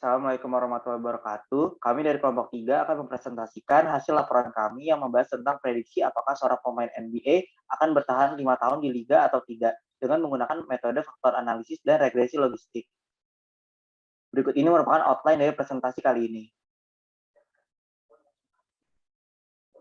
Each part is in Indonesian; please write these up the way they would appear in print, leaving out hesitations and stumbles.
Assalamualaikum warahmatullahi wabarakatuh. Kami dari kelompok 3 akan mempresentasikan hasil laporan kami yang membahas tentang prediksi apakah seorang pemain NBA akan bertahan 5 tahun di liga atau tidak dengan menggunakan metode faktor analisis dan regresi logistik. Berikut ini merupakan outline dari presentasi kali ini.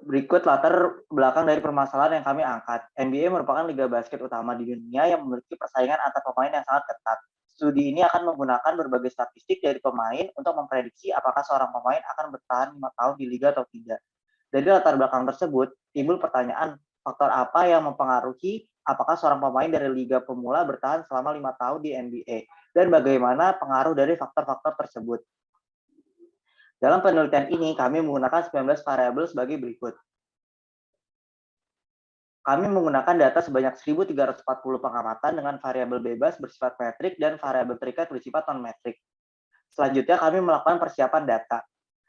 Berikut latar belakang dari permasalahan yang kami angkat. NBA merupakan liga basket utama di dunia yang memiliki persaingan antar pemain yang sangat ketat. Studi ini akan menggunakan berbagai statistik dari pemain untuk memprediksi apakah seorang pemain akan bertahan 5 tahun di liga atau tidak. Dari latar belakang tersebut, timbul pertanyaan, faktor apa yang mempengaruhi apakah seorang pemain dari liga pemula bertahan selama 5 tahun di NBA, dan bagaimana pengaruh dari faktor-faktor tersebut. Dalam penelitian ini, kami menggunakan 19 variabel sebagai berikut. Kami menggunakan data sebanyak 1.340 pengamatan dengan variabel bebas bersifat metrik dan variabel terikat bersifat non-metrik. Selanjutnya, kami melakukan persiapan data.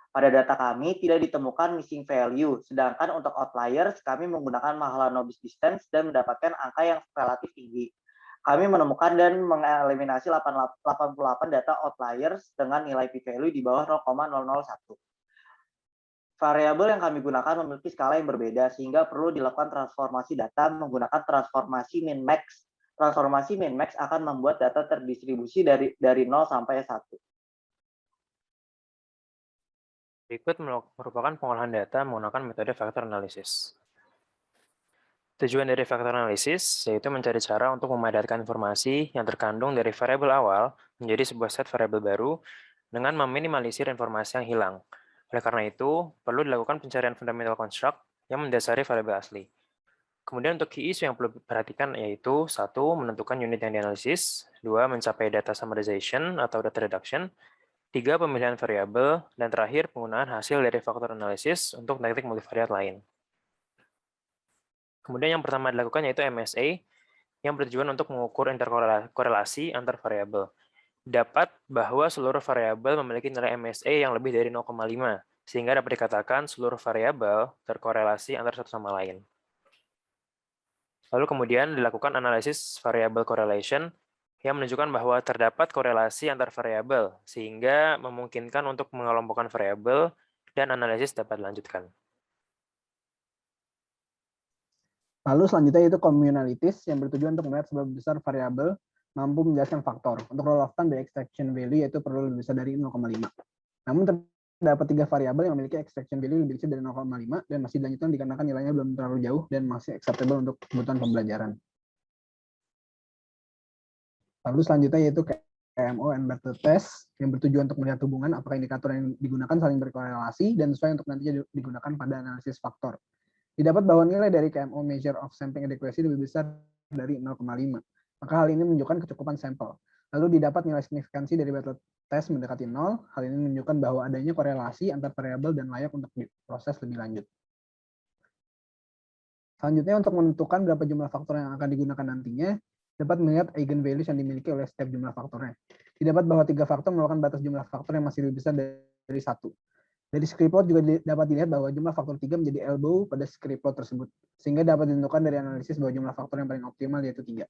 Pada data kami tidak ditemukan missing value, sedangkan untuk outliers kami menggunakan Mahalanobis distance dan mendapatkan angka yang relatif tinggi. Kami menemukan dan mengeliminasi 88 data outliers dengan nilai p-value di bawah 0,001. Variabel yang kami gunakan memiliki skala yang berbeda sehingga perlu dilakukan transformasi data menggunakan transformasi min-max. Transformasi min-max akan membuat data terdistribusi dari 0 sampai 1. Berikut merupakan pengolahan data menggunakan metode faktor analisis. Tujuan dari faktor analisis yaitu mencari cara untuk memadatkan informasi yang terkandung dari variabel awal menjadi sebuah set variabel baru dengan meminimalisir informasi yang hilang. Oleh karena itu, perlu dilakukan pencarian fundamental construct yang mendasari variabel asli. Kemudian untuk key issue yang perlu diperhatikan yaitu 1. Menentukan unit yang dianalisis, 2. Mencapai data summarization atau data reduction, 3. Pemilihan variabel, dan terakhir penggunaan hasil dari faktor analisis untuk teknik multivariat lain. Kemudian yang pertama dilakukan yaitu MSA, yang bertujuan untuk mengukur interkorelasi antar variabel. Dapat bahwa seluruh variabel memiliki nilai MSA yang lebih dari 0,5, sehingga dapat dikatakan seluruh variabel terkorelasi antara satu sama lain. Lalu kemudian dilakukan analisis variabel correlation, yang menunjukkan bahwa terdapat korelasi antar variabel, sehingga memungkinkan untuk mengelompokkan variabel dan analisis dapat dilanjutkan. Lalu selanjutnya itu communalities yang bertujuan untuk melihat seberapa besar variabel mampu menjelaskan faktor. Untuk rule of thumb dari extraction value yaitu perlu lebih besar dari 0,5. Namun terdapat 3 variabel yang memiliki extraction value lebih kecil dari 0,5 dan masih dilanjutkan dikarenakan nilainya belum terlalu jauh dan masih acceptable untuk kebutuhan pembelajaran. Lalu selanjutnya yaitu KMO embedded test yang bertujuan untuk melihat hubungan apakah indikator yang digunakan saling berkorelasi dan sesuai untuk nantinya digunakan pada analisis faktor. Didapat bahwa nilai dari KMO measure of sampling adequacy lebih besar dari 0,5. Maka hal ini menunjukkan kecukupan sampel. Lalu didapat nilai signifikansi dari battle test mendekati 0. Hal ini menunjukkan bahwa adanya korelasi antar variabel dan layak untuk diproses lebih lanjut. Selanjutnya untuk menentukan berapa jumlah faktor yang akan digunakan nantinya, dapat melihat eigenvalues yang dimiliki oleh setiap jumlah faktornya. Didapat bahwa 3 faktor merupakan batas jumlah faktor yang masih lebih besar dari 1. Dari script plot juga dapat dilihat bahwa jumlah faktor 3 menjadi elbow pada script plot tersebut, sehingga dapat ditentukan dari analisis bahwa jumlah faktor yang paling optimal yaitu 3.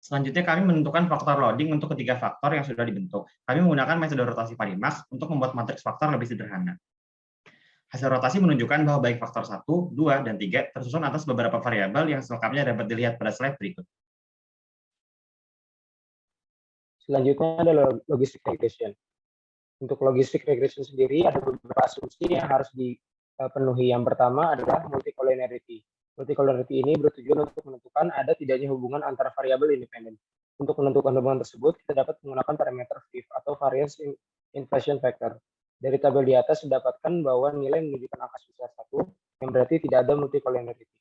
Selanjutnya kami menentukan faktor loading untuk ketiga faktor yang sudah dibentuk. Kami menggunakan metode rotasi Parimas untuk membuat matriks faktor lebih sederhana. Hasil rotasi menunjukkan bahwa baik faktor 1, 2, dan 3 tersusun atas beberapa variabel yang selengkapnya dapat dilihat pada slide berikut. Selanjutnya adalah logistic regression. Untuk logistic regression sendiri ada beberapa asumsi yang harus dipenuhi. Yang pertama adalah multicollinearity. Multicollinearity ini bertujuan untuk menentukan ada tidaknya hubungan antara variabel independen. Untuk menentukan hubungan tersebut, kita dapat menggunakan parameter VIF atau variance inflation factor. Dari tabel di atas didapatkan bahwa nilai menunjukkan angka sebesar 1, yang berarti tidak ada multicollinearity.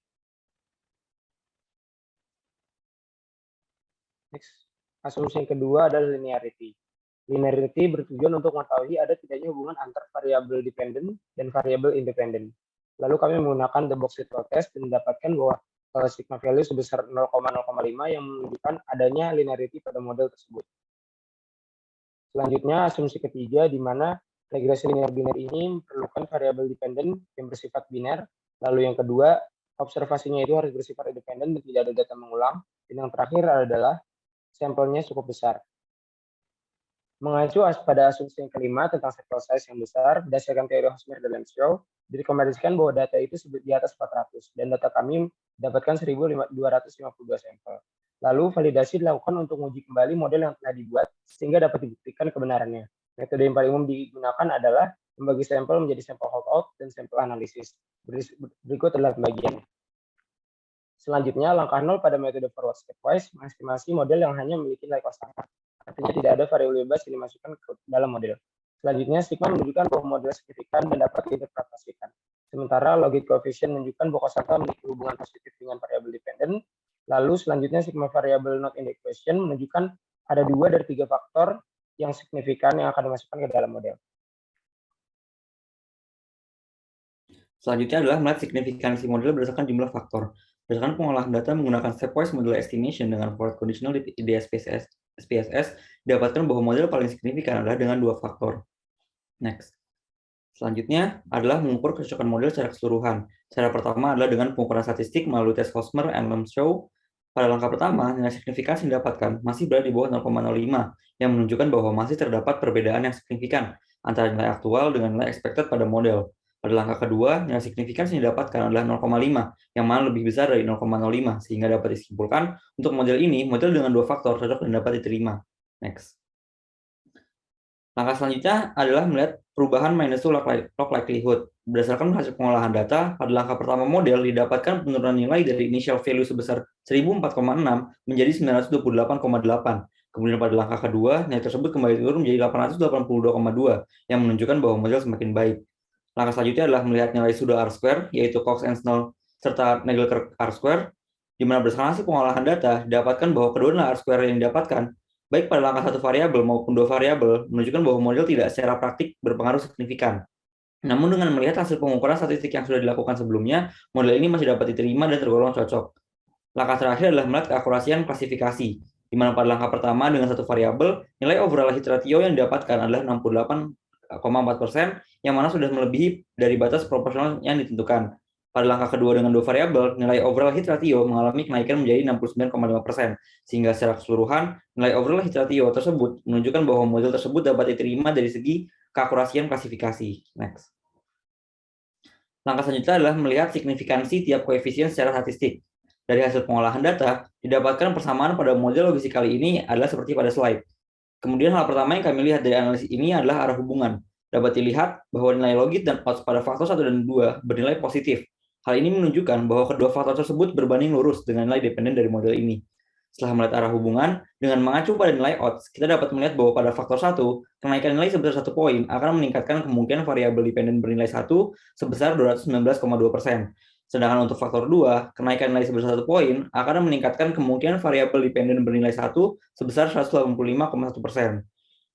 Next. Asumsi yang kedua adalah linearity. Linearity bertujuan untuk mengetahui ada tidaknya hubungan antar variabel dependent dan variabel independen. Lalu kami menggunakan the box virtual test dan mendapatkan bahwa sigma value sebesar 0,05 yang menunjukkan adanya linearity pada model tersebut. Selanjutnya asumsi ketiga di mana regresi linear-biner ini memerlukan variabel dependent yang bersifat biner. Lalu yang kedua, observasinya itu harus bersifat independen dan tidak ada data mengulang. Dan yang terakhir adalah sampelnya cukup besar. Mengacu pada asumsi yang kelima tentang sample size yang besar, berdasarkan teori Hosmer dan Lemshaw, direkomendasikan bahwa data itu di atas 400, dan data kami dapatkan 1.252 sampel. Lalu validasi dilakukan untuk menguji kembali model yang telah dibuat, sehingga dapat dibuktikan kebenarannya. Metode yang paling umum digunakan adalah membagi sampel menjadi sampel holdout dan sampel analisis. Berikut adalah pembagiannya. Selanjutnya, langkah 0 pada metode forward stepwise mengestimasi model yang hanya memiliki nilai konstan. Artinya tidak ada variabel bebas yang dimasukkan ke dalam model. Selanjutnya, sigma menunjukkan bahwa model signifikan dan dapat diinterpretasikan. Sementara logit coefficient menunjukkan bahwa konstan memiliki hubungan positif dengan variabel dependent. Lalu selanjutnya, sigma variabel not in the equation menunjukkan ada 2 dari 3 faktor yang signifikan yang akan dimasukkan ke dalam model. Selanjutnya adalah melihat signifikansi model berdasarkan jumlah faktor. Berdasarkan pengolahan data menggunakan stepwise model estimation dengan forward conditional di SPSS, didapatkan bahwa model paling signifikan adalah dengan 2 faktor. Next. Selanjutnya adalah mengukur kecocokan model secara keseluruhan. Cara pertama adalah dengan pengukuran statistik melalui tes Hosmer and Lemshaw. Pada langkah pertama, nilai signifikansi yang didapatkan masih berada di bawah 0,05, yang menunjukkan bahwa masih terdapat perbedaan yang signifikan antara nilai aktual dengan nilai expected pada model. Pada langkah kedua, nilai signifikansi yang didapatkan adalah 0,5, yang mana lebih besar dari 0,05, sehingga dapat disimpulkan untuk model ini, model dengan 2 faktor cocok dan dapat diterima. Next. Langkah selanjutnya adalah melihat perubahan minus log likelihood. Berdasarkan hasil pengolahan data, pada langkah pertama model didapatkan penurunan nilai dari initial value sebesar 1004,6 menjadi 928,8. Kemudian pada langkah kedua, nilai tersebut kembali turun menjadi 882,2, yang menunjukkan bahwa model semakin baik. Langkah selanjutnya adalah melihat nilai pseudo R-square, yaitu Cox and Snell serta Nagelkerk R-square, di mana berdasarkan hasil pengolahan data, didapatkan bahwa kedua nilai R-square yang didapatkan, baik pada langkah 1 variabel maupun 2 variabel, menunjukkan bahwa model tidak secara praktik berpengaruh signifikan. Namun dengan melihat hasil pengukuran statistik yang sudah dilakukan sebelumnya, model ini masih dapat diterima dan tergolong cocok. Langkah terakhir adalah melihat keakurasian klasifikasi, di mana pada langkah pertama dengan 1 variabel, nilai overall hit ratio yang didapatkan adalah 68,4%, yang mana sudah melebihi dari batas proporsional yang ditentukan. Pada langkah kedua dengan 2 variabel, nilai overall hit ratio mengalami kenaikan menjadi 69,5%, sehingga secara keseluruhan, nilai overall hit ratio tersebut menunjukkan bahwa model tersebut dapat diterima dari segi keakurasian klasifikasi. Next. Langkah selanjutnya adalah melihat signifikansi tiap koefisien secara statistik. Dari hasil pengolahan data, didapatkan persamaan pada model logistik kali ini adalah seperti pada slide. Kemudian hal pertama yang kami lihat dari analisis ini adalah arah hubungan. Dapat dilihat bahwa nilai logit dan odds pada faktor 1 dan 2 bernilai positif. Hal ini menunjukkan bahwa kedua faktor tersebut berbanding lurus dengan nilai dependen dari model ini. Setelah melihat arah hubungan, dengan mengacu pada nilai odds, kita dapat melihat bahwa pada faktor 1, kenaikan nilai sebesar 1 poin akan meningkatkan kemungkinan variabel dependen bernilai 1 sebesar 219,2%. Sedangkan untuk faktor 2, kenaikan nilai sebesar 1 poin akan meningkatkan kemungkinan variabel dependen bernilai 1 sebesar 185,1%.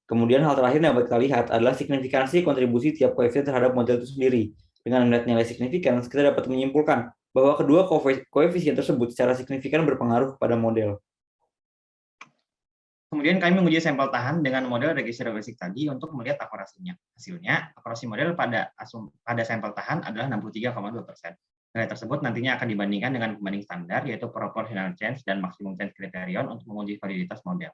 Kemudian hal terakhir yang dapat kita lihat adalah signifikansi kontribusi tiap koefisien terhadap model itu sendiri. Dengan melihat nilai signifikan, kita dapat menyimpulkan bahwa kedua koefisien tersebut secara signifikan berpengaruh pada model. Kemudian kami menguji sampel tahan dengan model register logistik tadi untuk melihat akurasinya. Hasilnya, akurasi model pada sampel tahan adalah 63,2%. Nilai tersebut nantinya akan dibandingkan dengan pembanding standar, yaitu proportional change dan maximum change criterion untuk menguji validitas model.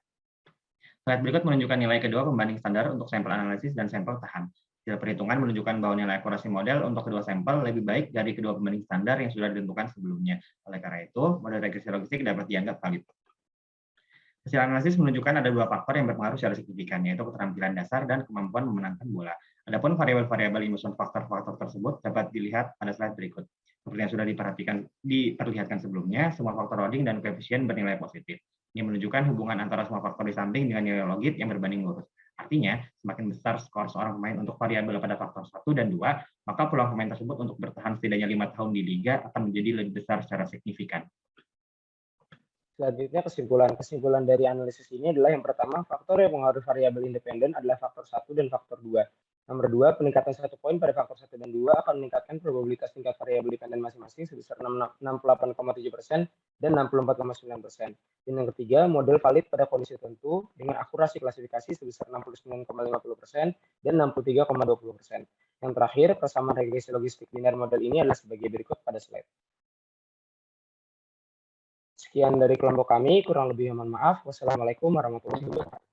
Slide berikut menunjukkan nilai kedua pembanding standar untuk sampel analisis dan sampel tahan. Hasil perhitungan menunjukkan bahwa nilai akurasi model untuk kedua sampel lebih baik dari kedua pembanding standar yang sudah ditentukan sebelumnya. Oleh karena itu, model regresi logistik dapat dianggap valid. Hasil analisis menunjukkan ada 2 faktor yang berpengaruh secara signifikan, yaitu keterampilan dasar dan kemampuan memenangkan bola. Adapun variabel-variabel imbusan faktor-faktor tersebut dapat dilihat pada slide berikut. Seperti yang sudah diperlihatkan sebelumnya, semua faktor loading dan koefisien bernilai positif. Ini menunjukkan hubungan antara semua faktor di samping dengan nilai logit yang berbanding lurus. Artinya, semakin besar skor seorang pemain untuk variabel pada faktor 1 dan 2, maka peluang pemain tersebut untuk bertahan setidaknya 5 tahun di liga akan menjadi lebih besar secara signifikan. Selanjutnya kesimpulan dari analisis ini adalah yang pertama, faktor yang mempengaruhi variabel independen adalah faktor 1 dan faktor 2. Nomor 2, peningkatan 1 poin pada faktor 1 dan 2 akan meningkatkan probabilitas tingkat variabel dependen masing-masing sebesar 68,7% dan 64,9%. Dan yang ketiga, model valid pada kondisi tertentu dengan akurasi klasifikasi sebesar 69,50% dan 63,20%. Yang terakhir, persamaan regresi logistik linear model ini adalah sebagai berikut pada slide. Sekian dari kelompok kami, kurang lebih mohon maaf. Wassalamualaikum warahmatullahi wabarakatuh.